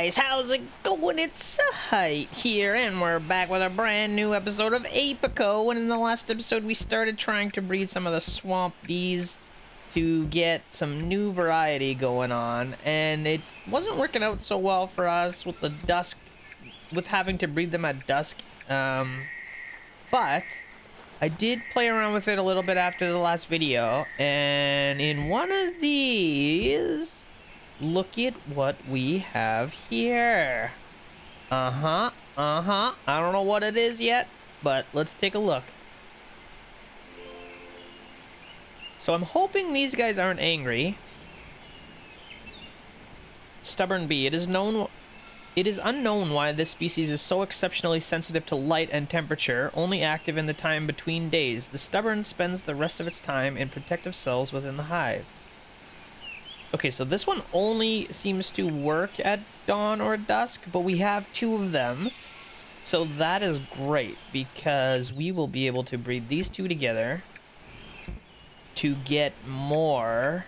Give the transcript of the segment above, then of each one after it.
guys, how's it going? It's Zahait here, and we're back with a brand new episode of Apico. And in the last episode, we started trying to breed some of the swamp bees to get some new variety going on, and it wasn't working out so well for us with the dusk, with having to breed them at dusk. But I did play around with it a little bit after the last video, and in one of these, look at what we have here. I don't know what it is yet, but let's take a look. So I'm hoping these guys aren't angry. Stubborn bee. It is unknown why this species is so exceptionally sensitive to light and temperature, only active in the time between days. The stubborn spends the rest of its time in protective cells within the hive. Okay, so this one only seems to work at dawn or dusk, but we have two of them. So that is great, because we will be able to breed these two together to get more.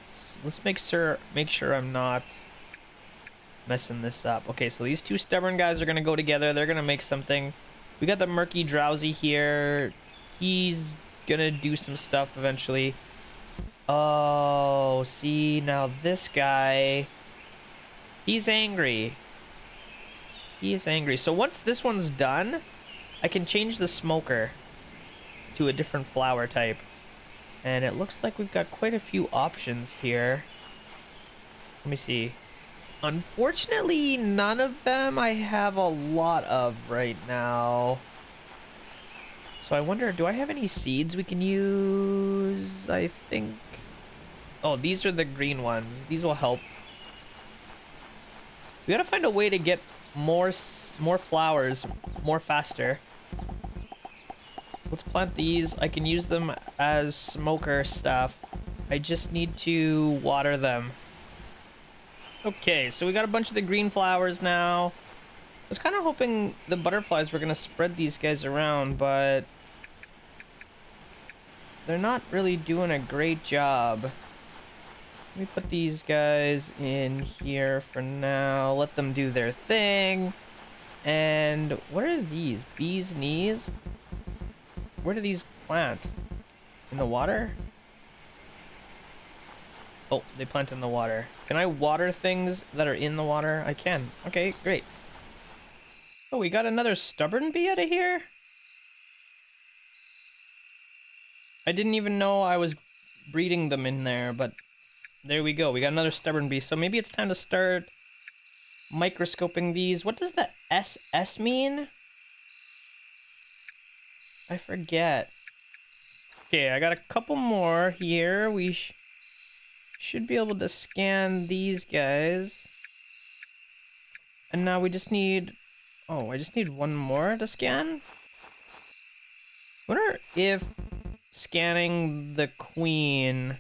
So let's make sure I'm not messing this up. Okay, so these two stubborn guys are going to go together. They're going to make something. We got the murky drowsy here. He's going to do some stuff eventually. Oh, see, now this guy, he's angry. He is angry. So once this one's done, I can change the smoker to a different flower type. And it looks like we've got quite a few options here. Let me see. Unfortunately, none of them I have a lot of right now. So I wonder, do I have any seeds we can use? I think... Oh, these are the green ones. These will help. We gotta find a way to get more flowers more faster. Let's plant these. I can use them as smoker stuff. I just need to water them. Okay, so we got a bunch of the green flowers now. I was kind of hoping the butterflies were gonna spread these guys around, but they're not really doing a great job. Let me put these guys in here for now. Let them do their thing. And what are these? Bees' knees? Where do these plant? In the water? Oh, they plant in the water. Can I water things that are in the water? I can. Okay, great. Oh, we got another stubborn bee out of here? I didn't even know I was breeding them in there, but there we go. We got another stubborn bee. So maybe it's time to start microscoping these. What does the SS mean? I forget. Okay, I got a couple more here. We should be able to scan these guys. And now we just need... Oh, I just need one more to scan? I wonder if scanning the queen...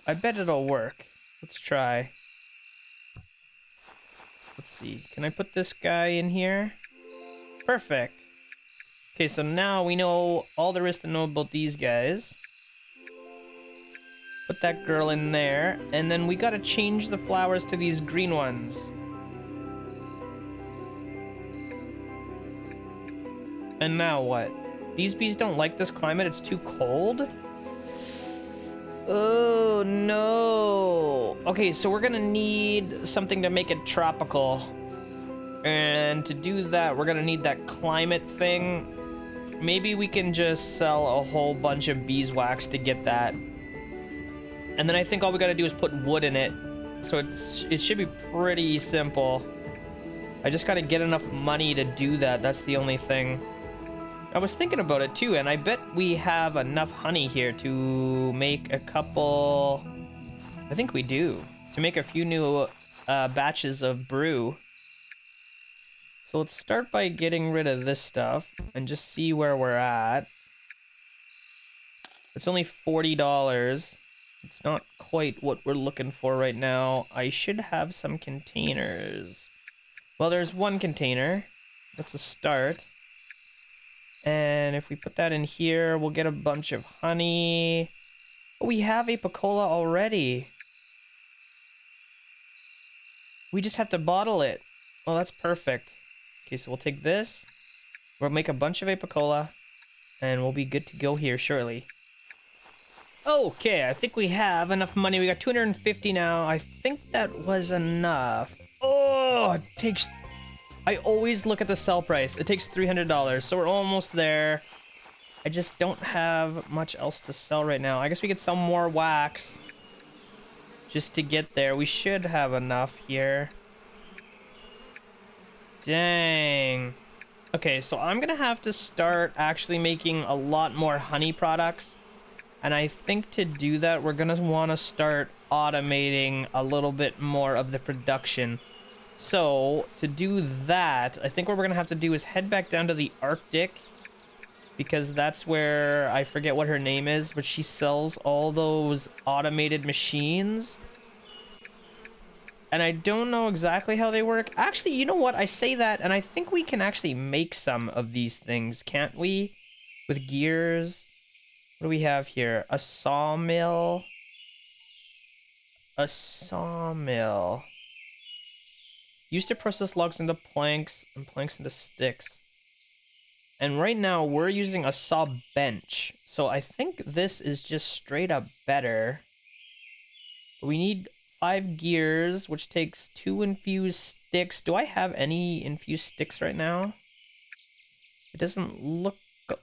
I bet it'll work. Let's try. Let's see. Can I put this guy in here? Perfect. Okay, so now we know all there is to know about these guys. Put that girl in there. And then we gotta change the flowers to these green ones. And now what? These bees don't like this climate. It's too cold. Oh, no. Okay, so we're gonna need something to make it tropical. And to do that, we're gonna need that climate thing. Maybe we can just sell a whole bunch of beeswax to get that. And then I think all we gotta do is put wood in it. So it should be pretty simple. I just gotta get enough money to do that. That's the only thing. I was thinking about it too, and I bet we have enough honey here to make a couple... I think we do. To make a few new batches of brew. So let's start by getting rid of this stuff and just see where we're at. It's only $40. It's not quite what we're looking for right now. I should have some containers. Well, there's one container. That's a start. And if we put that in here, we'll get a bunch of honey. Oh, we have Apicola already. We just have to bottle it. Oh, that's perfect. Okay, so we'll take this. We'll make a bunch of apicola, and we'll be good to go here shortly. Okay, I think we have enough money. We got 250 now. I think that was enough. Oh, it takes... I always look at the sell price. It takes $300, so we're almost there. I just don't have much else to sell right now. I guess we could sell more wax just to get there. We should have enough here. Dang. Okay, so I'm gonna have to start actually making a lot more honey products. And I think to do that, we're gonna want to start automating a little bit more of the production. So, to do that, I think what we're gonna have to do is head back down to the Arctic. Because that's where, I forget what her name is, but she sells all those automated machines. And I don't know exactly how they work. Actually, you know what? I say that, and I think we can actually make some of these things, can't we? With gears. What do we have here? A sawmill. A sawmill. Used to process logs into planks and planks into sticks. And right now we're using a saw bench. So I think this is just straight up better. We need 5 gears, which takes 2 infused sticks. Do I have any infused sticks right now? It doesn't look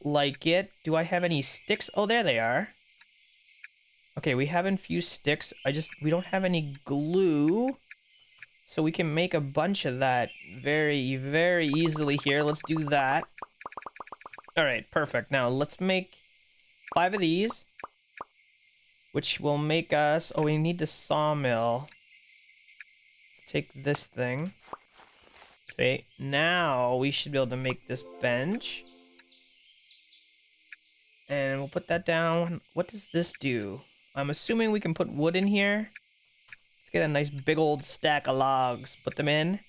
like it. Do I have any sticks? Oh, there they are. Okay, we have infused sticks. We don't have any glue. So we can make a bunch of that very, very easily here. Let's do that. All right, perfect. Now let's make 5 of these, which will make us... Oh, we need the sawmill. Let's take this thing. Okay, now we should be able to make this bench. And we'll put that down. What does this do? I'm assuming we can put wood in here. Let's get a nice big old stack of logs. Put them in.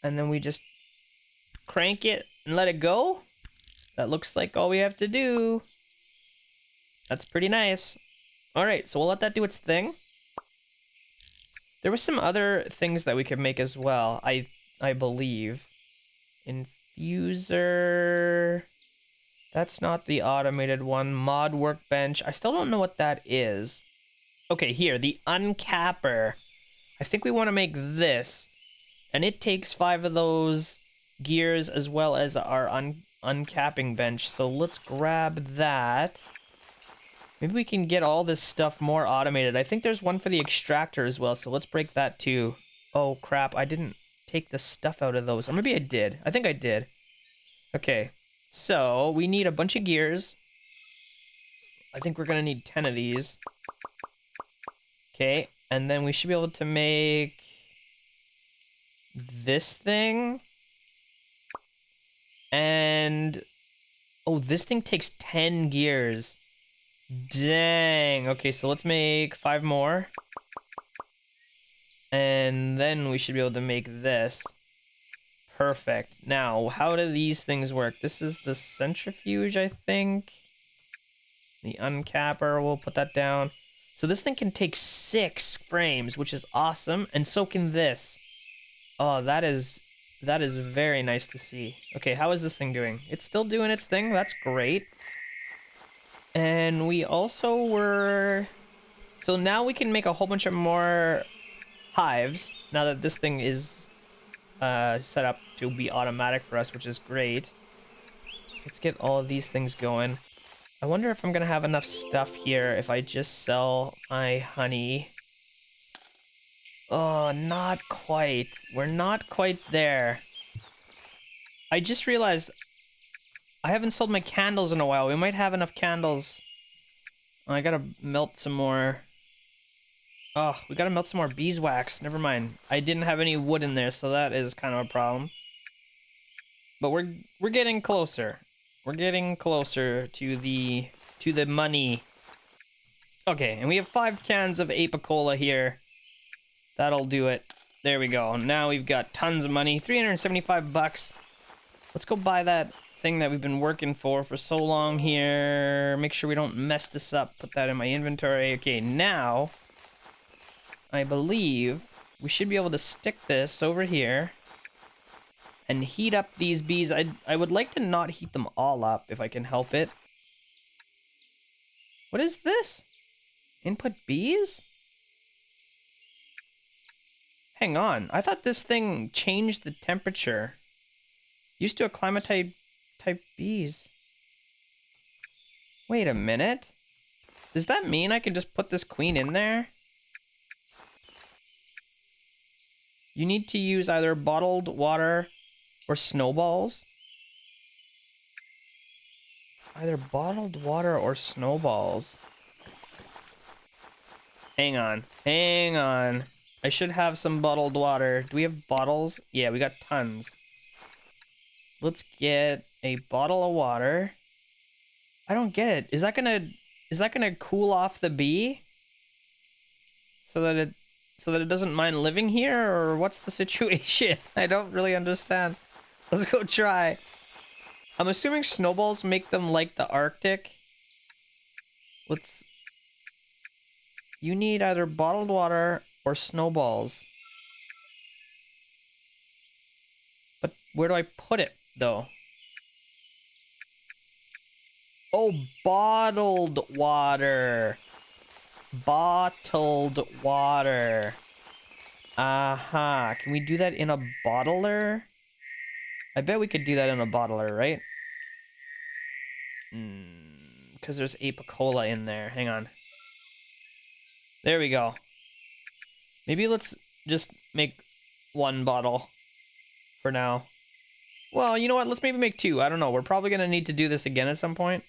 And then we just crank it and let it go. That looks like all we have to do. That's pretty nice. Alright, so we'll let that do its thing. There were some other things that we could make as well, I believe. Infuser... That's not the automated one. Mod workbench. I still don't know what that is. Okay, here, the uncapper. I think we want to make this. And it takes 5 of those gears as well as our uncapping bench. So let's grab that. Maybe we can get all this stuff more automated. I think there's one for the extractor as well, so let's break that too. Oh, crap. I didn't take the stuff out of those. Or maybe I did. I think I did. Okay. So, we need a bunch of gears. I think we're going to need 10 of these. Okay, and then we should be able to make this thing. And... Oh, this thing takes 10 gears. Dang. Okay, so let's make 5 more. And then we should be able to make this. Perfect. Now, how do these things work? This is the centrifuge, I think. The uncapper, we'll put that down. So this thing can take 6 frames, which is awesome. And so can this. Oh, that is very nice to see. Okay, how is this thing doing? It's still doing its thing. That's great. And we also were... So now we can make a whole bunch of more hives. Now that this thing is... set up to be automatic for us, which is great. Let's get all of these things going. I wonder if I'm gonna have enough stuff here if I just sell my honey. Oh, not quite. We're not quite there. I just realized I haven't sold my candles in a while. We might have enough candles. Oh, I gotta melt some more. Oh, we gotta melt some more beeswax. Never mind. I didn't have any wood in there, so that is kind of a problem. But we're getting closer. We're getting closer to the money. Okay, and we have 5 cans of apicola here. That'll do it. There we go. Now we've got tons of money. 375 bucks. Let's go buy that thing that we've been working for so long here. Make sure we don't mess this up. Put that in my inventory. Okay, now... I believe we should be able to stick this over here and heat up these bees. I would like to not heat them all up if I can help it. What is this? Input bees? Hang on. I thought this thing changed the temperature. Used to acclimate type bees. Wait a minute. Does that mean I can just put this queen in there? You need to use either bottled water or snowballs. Either bottled water or snowballs. Hang on. Hang on. I should have some bottled water. Do we have bottles? Yeah, we got tons. Let's get a bottle of water. I don't get it. Is that gonna cool off the bee? So that it doesn't mind living here, or what's the situation? I don't really understand. Let's go try. I'm assuming snowballs make them like the Arctic. You need either bottled water or snowballs. But where do I put it, though? Oh, bottled water. Bottled water. Aha. Can we do that in a bottler? I bet we could do that in a bottler, right? Because there's Apicola in there. Hang on. There we go. Maybe let's just make one bottle for now. Well, you know what? Let's maybe make two. I don't know. We're probably going to need to do this again at some point.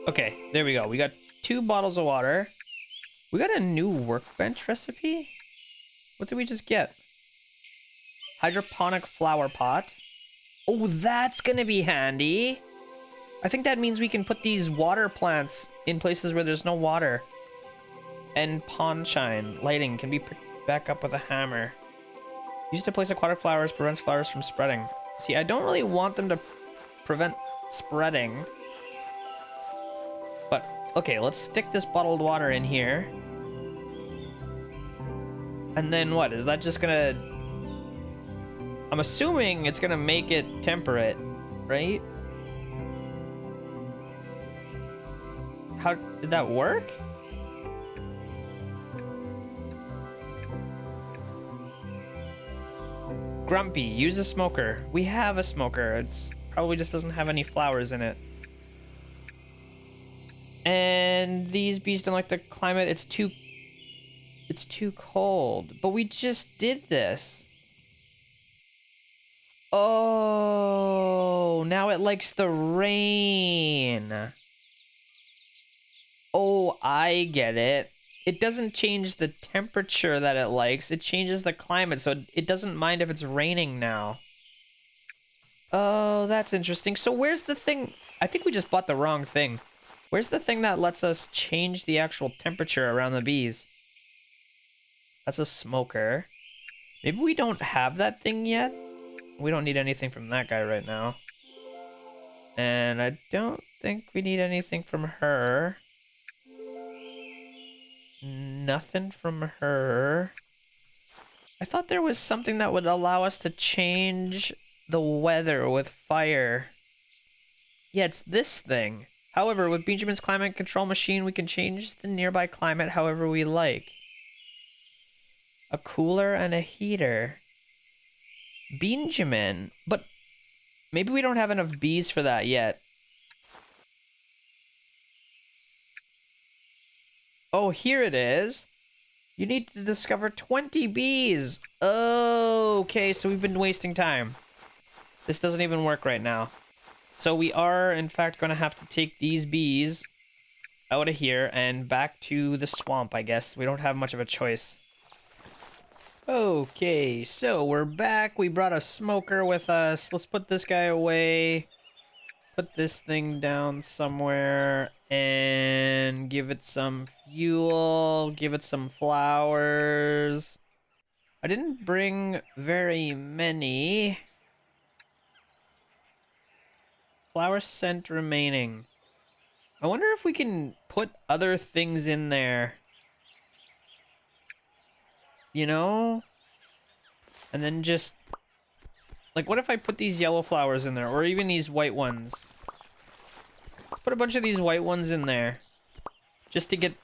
Okay, there we go. We got 2 bottles of water. We got a new workbench recipe? What did we just get? Hydroponic flower pot. Oh, that's going to be handy. I think that means we can put these water plants in places where there's no water. And pond shine lighting can be put back up with a hammer. Used to place aquatic flowers prevents flowers from spreading. See, I don't really want them to prevent spreading. But, okay, let's stick this bottled water in here. And then what? Is that just gonna... I'm assuming it's gonna make it temperate, right? How did that work? Grumpy, use a smoker. We have a smoker. It's probably just doesn't have any flowers in it. And these bees don't like the climate. It's too cold. But we just did this. Oh, now it likes the rain. Oh, I get it. It doesn't change the temperature that it likes. It changes the climate, so it doesn't mind if it's raining now. Oh, that's interesting. So where's the thing? I think we just bought the wrong thing. Where's the thing that lets us change the actual temperature around the bees? That's a smoker. Maybe we don't have that thing yet? We don't need anything from that guy right now. And I don't think we need anything from her. Nothing from her. I thought there was something that would allow us to change the weather with fire. Yeah, it's this thing. However, with Benjamin's climate control machine, we can change the nearby climate however we like. A cooler and a heater. Benjamin. But maybe we don't have enough bees for that yet. Oh, here it is. You need to discover 20 bees. Oh, okay, so we've been wasting time. This doesn't even work right now. So we are, in fact, going to have to take these bees out of here and back to the swamp, I guess. We don't have much of a choice. Okay, so we're back. We brought a smoker with us. Let's put this guy away. Put this thing down somewhere and give it some fuel, give it some flowers. I didn't bring very many. Flower scent remaining. I wonder if we can put other things in there. you know? And then just... Like, what if I put these yellow flowers in there? Or even these white ones? Put a bunch of these white ones in there. Just to get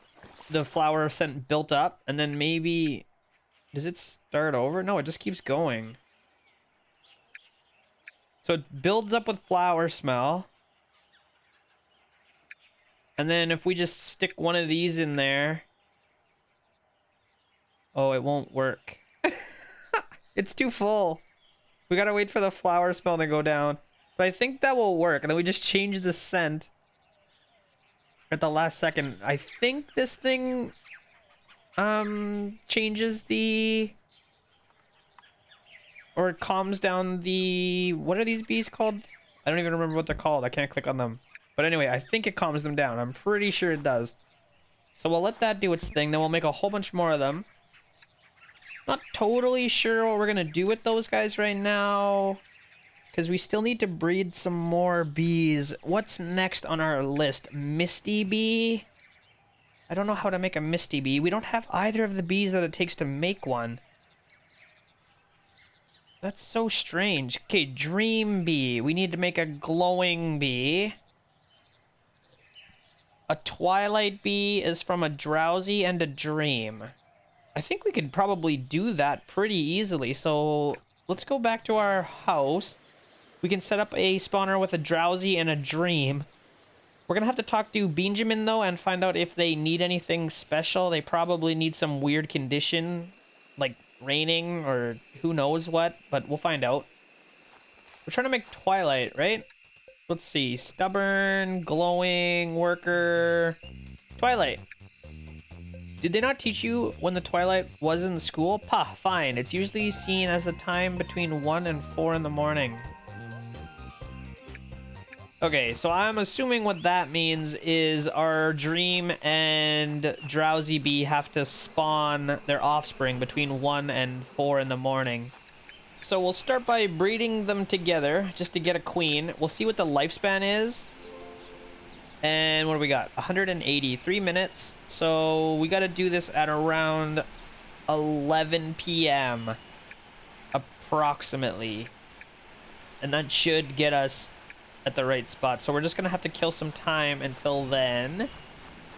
the flower scent built up. And then maybe... Does it start over? No, it just keeps going. So it builds up with flower smell. And then if we just stick one of these in there... Oh, it won't work. It's too full. We gotta wait for the flower smell to go down. But I think that will work. And then we just change the scent at the last second. I think this thing changes the... Or it calms down the... What are these bees called? I don't even remember what they're called. I can't click on them. But anyway, I think it calms them down. I'm pretty sure it does. So we'll let that do its thing. Then we'll make a whole bunch more of them. Not totally sure what we're going to do with those guys right now. Because we still need to breed some more bees. What's next on our list? Misty bee? I don't know how to make a misty bee. We don't have either of the bees that it takes to make one. That's so strange. Okay, dream bee. We need to make a glowing bee. A twilight bee is from a drowsy and a dream. I think we could probably do that pretty easily. So let's go back to our house. We can set up a spawner with a drowsy and a dream. We're gonna have to talk to Benjamin though and find out if they need anything special. They probably need some weird condition, like raining or who knows what, but we'll find out. We're trying to make twilight, right? Let's see. Stubborn, glowing, worker, twilight. Did they not teach you when the twilight was in school? Pah, fine. It's usually seen as the time between 1 and 4 in the morning. Okay, so I'm assuming what that means is our dream and drowsy bee have to spawn their offspring between 1 and 4 in the morning. So we'll start by breeding them together just to get a queen. We'll see what the lifespan is. And what do we got? 183 minutes. So we got to do this at around 11 p.m. approximately. And that should get us at the right spot. So we're just going to have to kill some time until then.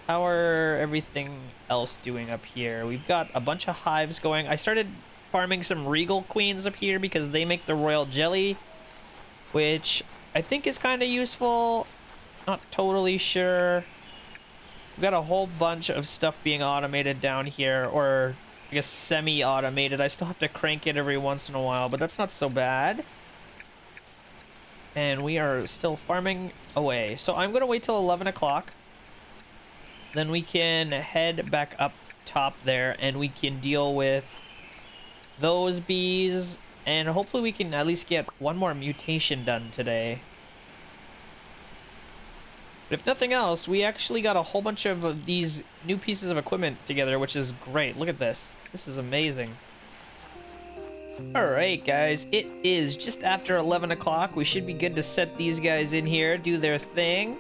How are everything else doing up here? We've got a bunch of hives going. I started farming some regal queens up here because they make the royal jelly, which I think is kind of useful. Not totally sure. We've got a whole bunch of stuff being automated down here, or I guess semi-automated. I still have to crank it every once in a while, but that's not so bad. And we are still farming away. So I'm going to wait till 11 o'clock. Then we can head back up top there, and we can deal with those bees. And hopefully we can at least get one more mutation done today. But if nothing else, we actually got a whole bunch of these new pieces of equipment together, which is great. Look at this. This is amazing. Alright, guys. It is just after 11 o'clock. We should be good to set these guys in here, do their thing.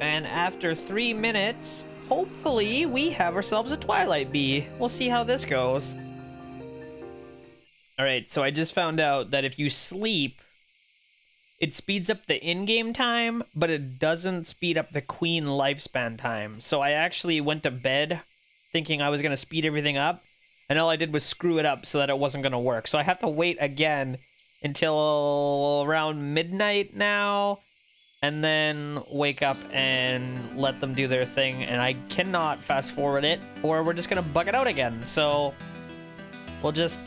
And after 3 minutes, hopefully we have ourselves a twilight bee. We'll see how this goes. Alright, so I just found out that if you sleep, it speeds up the in-game time, but it doesn't speed up the queen lifespan time. So I actually went to bed thinking I was going to speed everything up, and all I did was screw it up so that it wasn't going to work. So I have to wait again until around midnight now, and then wake up and let them do their thing. And I cannot fast forward it, or we're just going to bug it out again. So we'll just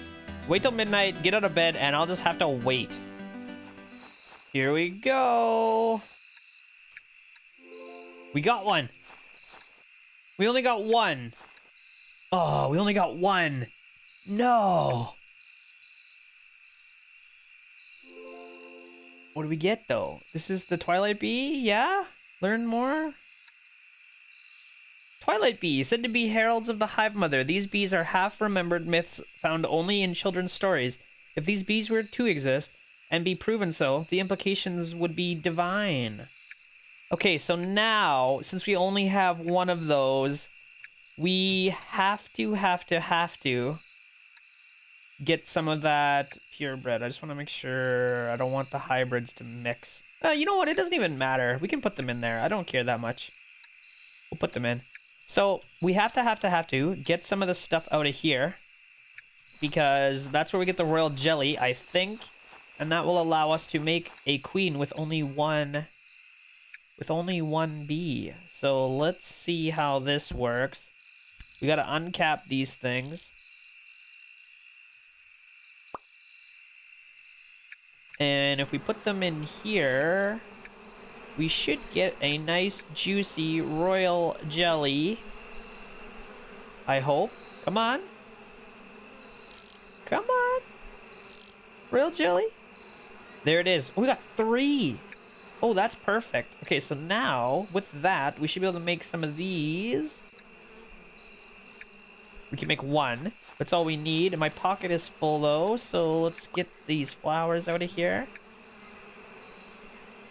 wait till midnight, get out of bed, and I'll just have to wait. Here we go. We got one. We only got one. Oh, we only got one. No. What do we get, though? This is the Twilight Bee? Yeah? Learn more? Twilight Bee, said to be heralds of the Hive Mother. These bees are half-remembered myths found only in children's stories. If these bees were to exist and be proven so, the implications would be divine. Okay, so now, since we only have one of those, we have to get some of that purebred. I just want to make sure I don't want the hybrids to mix. You know what? It doesn't even matter. We can put them in there. I don't care that much. We'll put them in. So we have to get some of the stuff out of here, because that's where we get the royal jelly, I think, and that will allow us to make a queen with only one bee. So let's see how this works. We gotta uncap these things. And if we put them in here, we should get a nice juicy royal jelly. I hope. Come on. Come on. Royal jelly. There it is. Oh, we got 3. Oh, that's perfect. Okay, so now with that, we should be able to make some of these. We can make 1. That's all we need. And my pocket is full though, so let's get these flowers out of here.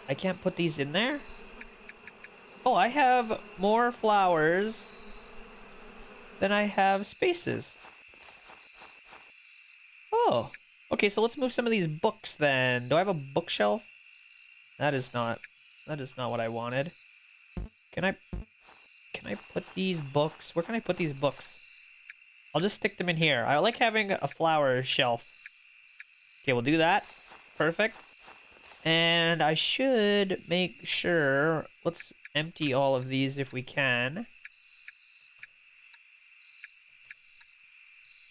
I can't put these in there. Oh, I have more flowers than I have spaces. Oh, okay, so let's move some of these books then. Do I have a bookshelf? That is not what I wanted. Can I put these books? Where can I put these books? I'll just stick them in here. I like having a flower shelf. Okay, we'll do that. Perfect. And I should make sure, let's empty all of these if we can.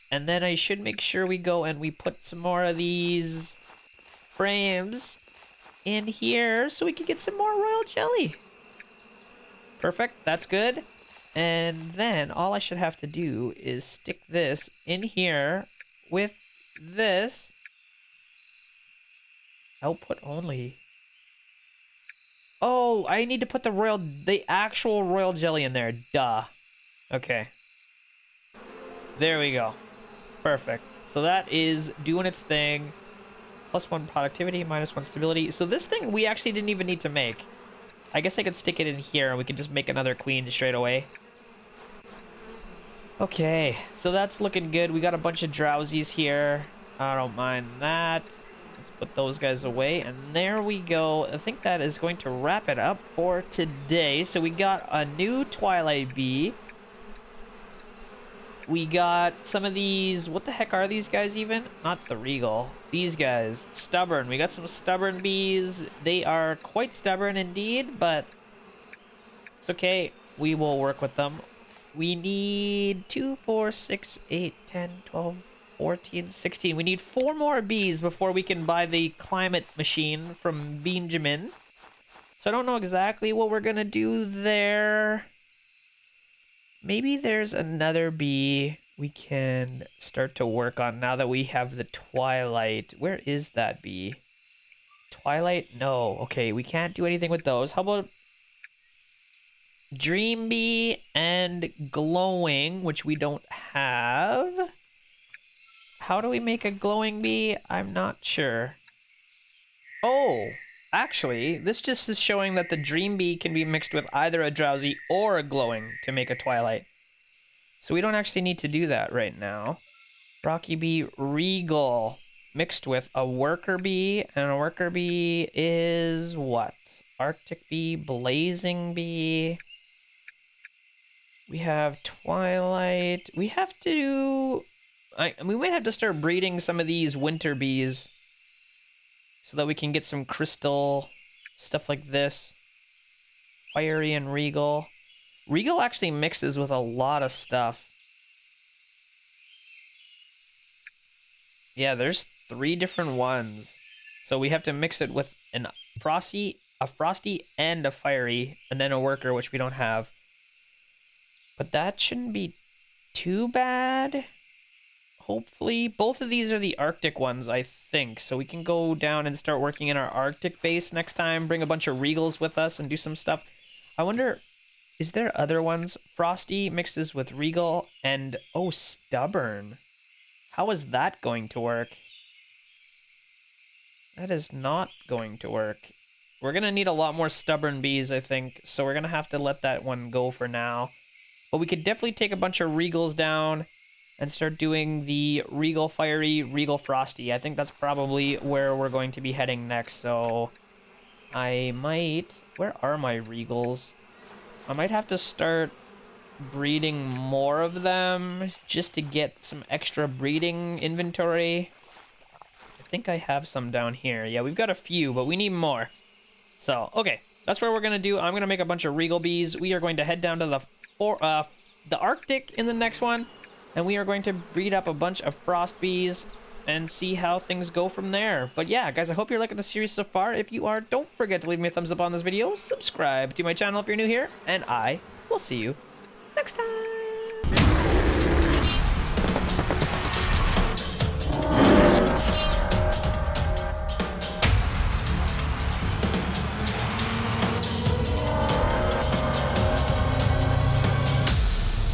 And then I should make sure we go and we put some more of these frames in here so we can get some more royal jelly. Perfect, that's good. And then all I should have to do is stick this in here with this. Output only. Oh, I need to put the actual royal jelly in there. Duh. Okay. There we go. Perfect. So that is doing its thing. +1 productivity, -1 stability. So this thing we actually didn't even need to make. I guess I could stick it in here and we could just make another queen straight away. Okay, so that's looking good. We got a bunch of drowsies here. I don't mind that. Let's put those guys away, and there we go. I think that is going to wrap it up for today. So we got a new twilight bee. We got some of these. What the heck are these guys even? Not the regal. These guys. Stubborn. We got some stubborn bees. They are quite stubborn indeed, but it's okay. We will work with them. We need 2, 4, 6, 8, 10, 12, 14, 16. We need 4 more bees before we can buy the climate machine from Benjamin. So I don't know exactly what we're going to do there. Maybe there's another bee we can start to work on now that we have the twilight. Where is that bee? Twilight? No. Okay, we can't do anything with those. How about Dream Bee and Glowing, which we don't have. How do we make a glowing bee? I'm not sure. Oh, actually, this just is showing that the Dream Bee can be mixed with either a drowsy or a glowing to make a twilight. So we don't actually need to do that right now. Rocky Bee Regal mixed with a worker bee, and a worker bee is what? Arctic Bee, Blazing Bee. We have Twilight. We have to... we might have to start breeding some of these winter bees so that we can get some crystal stuff like this. Fiery and Regal. Regal actually mixes with a lot of stuff. Yeah, there's 3 different ones. So we have to mix it with a frosty, and a fiery, and then a worker, which we don't have. But that shouldn't be too bad. Hopefully. Both of these are the Arctic ones, I think. So we can go down and start working in our Arctic base next time. Bring a bunch of Regals with us and do some stuff. I wonder, is there other ones? Frosty mixes with Regal and, oh, Stubborn. How is that going to work? That is not going to work. We're going to need a lot more Stubborn bees, I think. So we're going to have to let that one go for now. But we could definitely take a bunch of Regals down and start doing the Regal Fiery, Regal Frosty. I think that's probably where we're going to be heading next. So I might... Where are my Regals? I might have to start breeding more of them just to get some extra breeding inventory. I think I have some down here. Yeah, we've got a few, but we need more. So, okay. That's what we're going to do. I'm going to make a bunch of Regal bees. We are going to head down to the Arctic in the next one. And we are going to breed up a bunch of frost bees and see how things go from there. But yeah, guys, I hope you're liking the series so far. If you are, don't forget to leave me a thumbs up on this video. Subscribe to my channel if you're new here. And I will see you next time.